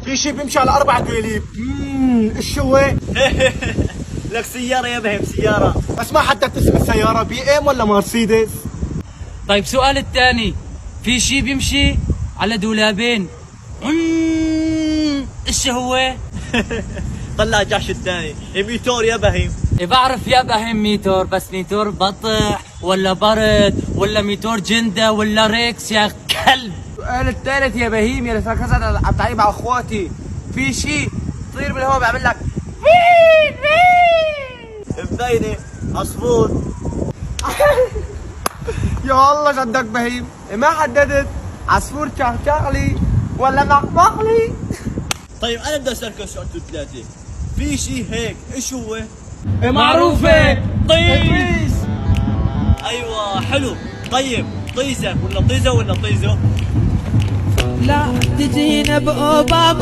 في شي بيمشي على 4 دواليب. ايش هو؟ لك سيارة يا بهيم، سيارة. بس ما حددت اسم السيارة، بي ام ولا مرسيدس؟ طيب سؤال الثاني، في شي بيمشي على دولابين. ايش هو؟ طلع جعش الثاني، ميتور يا بهيم. بعرف يا بهيم ميتور، بس ميتور بطح ولا برد ولا ميتور جندة ولا ريكس يا كلب. السؤال الثالث يا بهيم يا اللي ركزت على التعليم مع اخواتي، في شيء طير بالهواء بيعمل لك مبينة عصفور. يا الله صدق بهيم، ما حددت عصفور شغلي ولا مقمقلي. طيب أنا بدي أسألكم سؤال ثلاثة، في شيء هيك، إيش هو؟ معروفة. طيب. أيوة حلو. طيب طيزة ولا طيزة ولا طيزة؟ لا تجينا بأوباما.